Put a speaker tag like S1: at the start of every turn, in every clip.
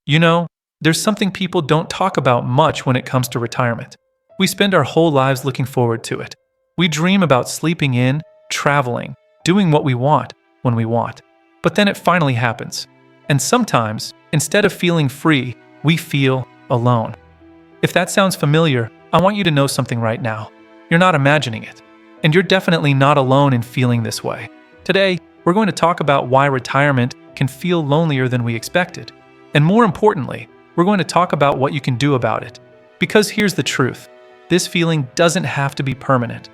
S1: You know, there's something people don't talk about much when it comes to retirement. We spend our whole lives looking forward to it. We dream about sleeping in, traveling, doing what we want when we want. But then it finally happens. And sometimes, instead of feeling free, we feel alone. If that sounds familiar, I want you to know something right now. You're not imagining it. And you're definitely not alone in feeling this way. Today, we're going to talk about why retirement can feel lonelier than we expected. And more importantly, we're going to talk about what you can do about it. Because here's the truth. This feeling doesn't have to be permanent.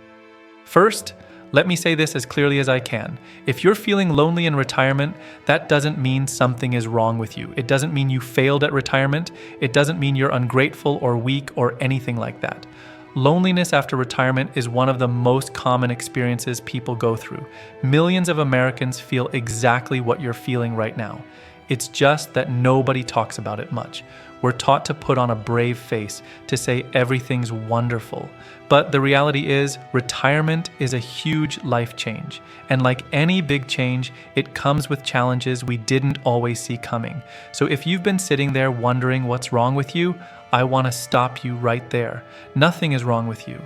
S1: First, let me say this as clearly as I can. If you're feeling lonely in retirement, that doesn't mean something is wrong with you. It doesn't mean you failed at retirement. It doesn't mean you're ungrateful or weak or anything like that. Loneliness after retirement is one of the most common experiences people go through. Millions of Americans feel exactly what you're feeling right now. It's just that nobody talks about it much. We're taught to put on a brave face, to say everything's wonderful. But the reality is, retirement is a huge life change. And like any big change, it comes with challenges we didn't always see coming. So if you've been sitting there wondering what's wrong with you, I want to stop you right there. Nothing is wrong with you.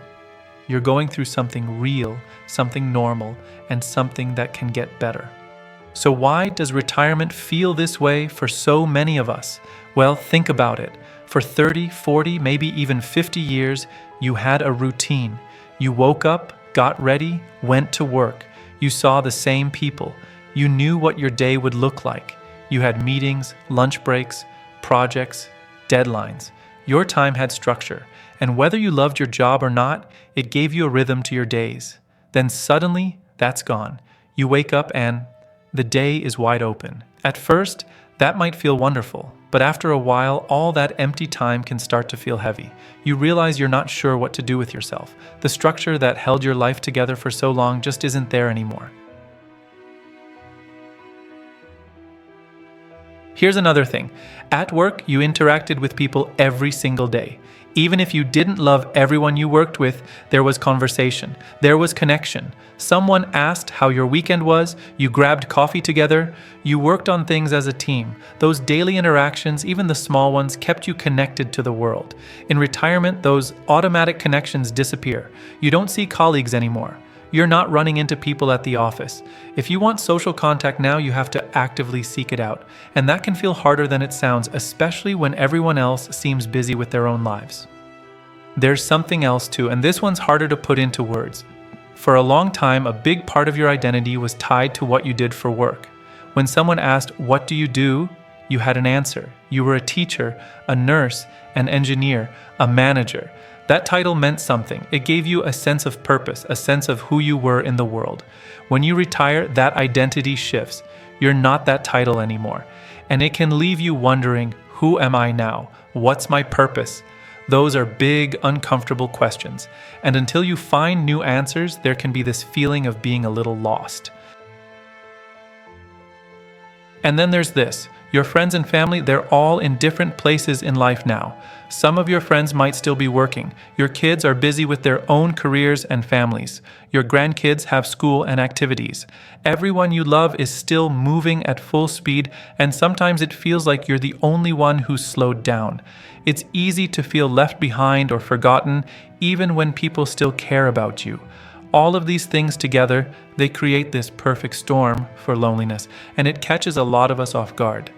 S1: You're going through something real, something normal, and something that can get better. So why does retirement feel this way for so many of us? Well, think about it. For 30, 40, maybe even 50 years, you had a routine. You woke up, got ready, went to work. You saw the same people. You knew what your day would look like. You had meetings, lunch breaks, projects, deadlines. Your time had structure, and whether you loved your job or not, it gave you a rhythm to your days. Then suddenly, that's gone. You wake up and the day is wide open. At first, that might feel wonderful, but after a while, all that empty time can start to feel heavy. You realize you're not sure what to do with yourself. The structure that held your life together for so long just isn't there anymore. Here's another thing. At work, you interacted with people every single day. Even if you didn't love everyone you worked with, there was conversation. There was connection. Someone asked how your weekend was, you grabbed coffee together, you worked on things as a team. Those daily interactions, even the small ones, kept you connected to the world. In retirement, those automatic connections disappear. You don't see colleagues anymore. You're not running into people at the office. If you want social contact now, you have to actively seek it out. And that can feel harder than it sounds, especially when everyone else seems busy with their own lives. There's something else too, and this one's harder to put into words. For a long time, a big part of your identity was tied to what you did for work. When someone asked, "What do?" you had an answer. You were a teacher, a nurse, an engineer, a manager. That title meant something. It gave you a sense of purpose, a sense of who you were in the world. When you retire, that identity shifts. You're not that title anymore. And it can leave you wondering, who am I now? What's my purpose? Those are big, uncomfortable questions. And until you find new answers, there can be this feeling of being a little lost. And then there's this. Your friends and family, they're all in different places in life now. Some of your friends might still be working. Your kids are busy with their own careers and families. Your grandkids have school and activities. Everyone you love is still moving at full speed, and sometimes it feels like you're the only one who's slowed down. It's easy to feel left behind or forgotten, even when people still care about you. All of these things together, they create this perfect storm for loneliness, and it catches a lot of us off guard.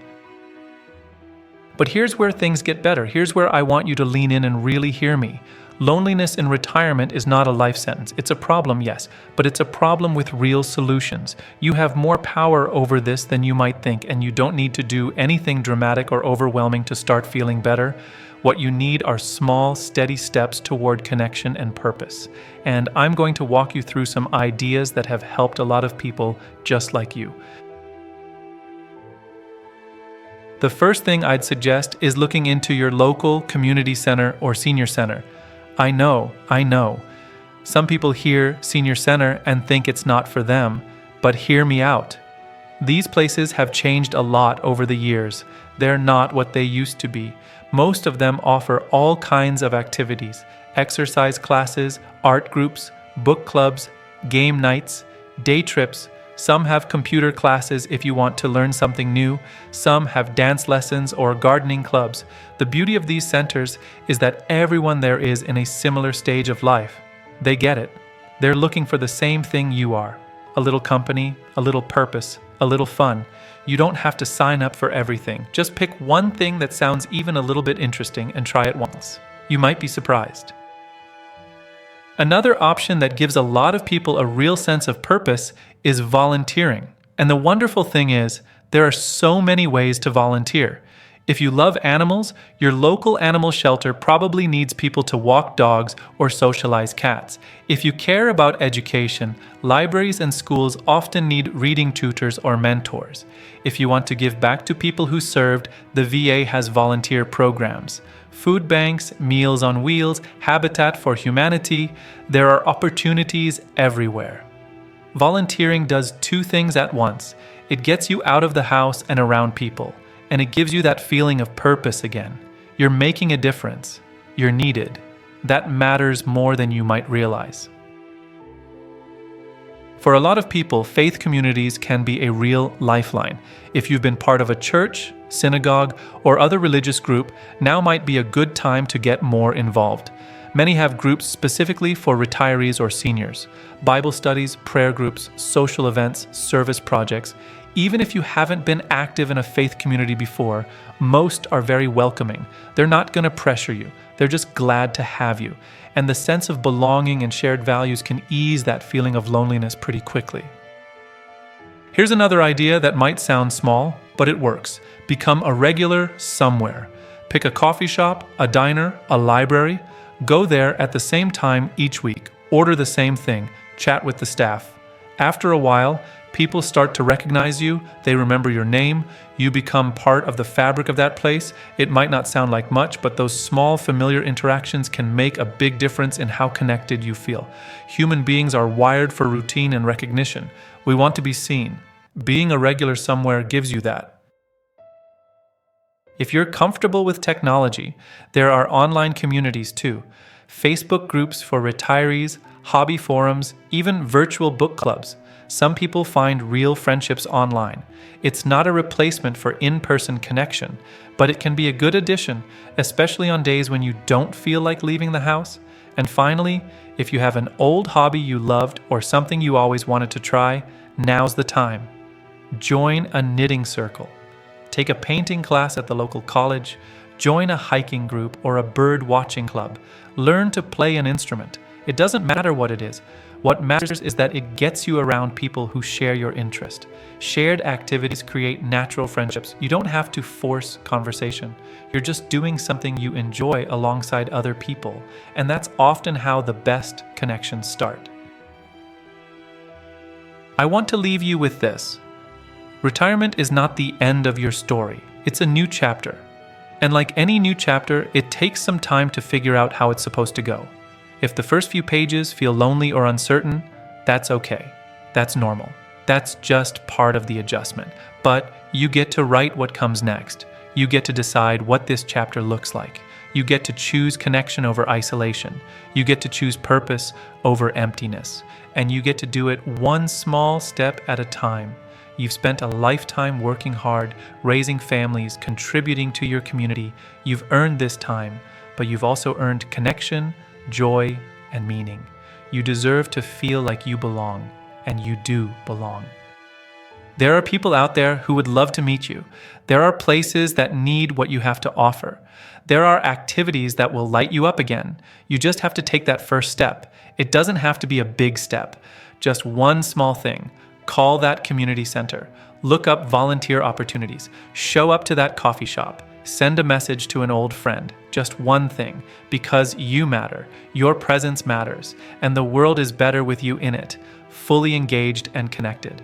S1: But here's where things get better. Here's where I want you to lean in and really hear me. Loneliness in retirement is not a life sentence. It's a problem, yes, but it's a problem with real solutions. You have more power over this than you might think, and you don't need to do anything dramatic or overwhelming to start feeling better. What you need are small, steady steps toward connection and purpose. And I'm going to walk you through some ideas that have helped a lot of people just like you. The first thing I'd suggest is looking into your local community center or senior center. I know. Some people hear senior center and think it's not for them, but hear me out. These places have changed a lot over the years. They're not what they used to be. Most of them offer all kinds of activities: exercise classes, art groups, book clubs, game nights, day trips, Some have computer classes if you want to learn something new. Some have dance lessons or gardening clubs. The beauty of these centers is that everyone there is in a similar stage of life. They get it. They're looking for the same thing you are. A little company, a little purpose, a little fun. You don't have to sign up for everything. Just pick one thing that sounds even a little bit interesting and try it once. You might be surprised. Another option that gives a lot of people a real sense of purpose is volunteering. And the wonderful thing is, there are so many ways to volunteer. If you love animals, your local animal shelter probably needs people to walk dogs or socialize cats. If you care about education, libraries and schools often need reading tutors or mentors. If you want to give back to people who served, the VA has volunteer programs. Food banks, Meals on Wheels, Habitat for Humanity, there are opportunities everywhere. Volunteering does two things at once. It gets you out of the house and around people, and it gives you that feeling of purpose again. You're making a difference. You're needed. That matters more than you might realize. For a lot of people, faith communities can be a real lifeline. If you've been part of a church, synagogue, or other religious group, now might be a good time to get more involved. Many have groups specifically for retirees or seniors. Bible studies, prayer groups, social events, service projects. Even if you haven't been active in a faith community before, most are very welcoming. They're not going to pressure you. They're just glad to have you. And the sense of belonging and shared values can ease that feeling of loneliness pretty quickly. Here's another idea that might sound small, but it works. Become a regular somewhere. Pick a coffee shop, a diner, a library. Go there at the same time each week. Order the same thing. Chat with the staff. After a while, people start to recognize you, they remember your name, you become part of the fabric of that place. It might not sound like much, but those small familiar interactions can make a big difference in how connected you feel. Human beings are wired for routine and recognition. We want to be seen. Being a regular somewhere gives you that. If you're comfortable with technology, there are online communities too. Facebook groups for retirees, hobby forums, even virtual book clubs. Some people find real friendships online. It's not a replacement for in-person connection, but it can be a good addition, especially on days when you don't feel like leaving the house. And finally, if you have an old hobby you loved or something you always wanted to try, now's the time. Join a knitting circle. Take a painting class at the local college. Join a hiking group or a bird watching club. Learn to play an instrument. It doesn't matter what it is. What matters is that it gets you around people who share your interest. Shared activities create natural friendships. You don't have to force conversation. You're just doing something you enjoy alongside other people, and that's often how the best connections start. I want to leave you with this. Retirement is not the end of your story. It's a new chapter. And like any new chapter, it takes some time to figure out how it's supposed to go. If the first few pages feel lonely or uncertain, that's okay. That's normal. That's just part of the adjustment. But you get to write what comes next. You get to decide what this chapter looks like. You get to choose connection over isolation. You get to choose purpose over emptiness. And you get to do it one small step at a time. You've spent a lifetime working hard, raising families, contributing to your community. You've earned this time, but you've also earned connection, joy, and meaning. You deserve to feel like you belong, and you do belong. There are people out there who would love to meet you. There are places that need what you have to offer. There are activities that will light you up again. You just have to take that first step. It doesn't have to be a big step. Just one small thing. Call that community center. Look up volunteer opportunities. Show up to that coffee shop. Send a message to an old friend. Just one thing. Because you matter. Your presence matters. And the world is better with you in it. Fully engaged and connected.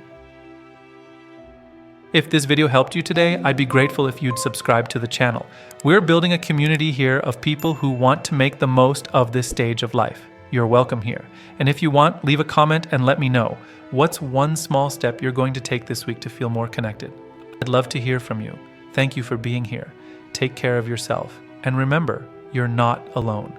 S1: If this video helped you today, I'd be grateful if you'd subscribe to the channel. We're building a community here of people who want to make the most of this stage of life. You're welcome here. And if you want, leave a comment and let me know. What's one small step you're going to take this week to feel more connected? I'd love to hear from you. Thank you for being here. Take care of yourself. And remember, you're not alone.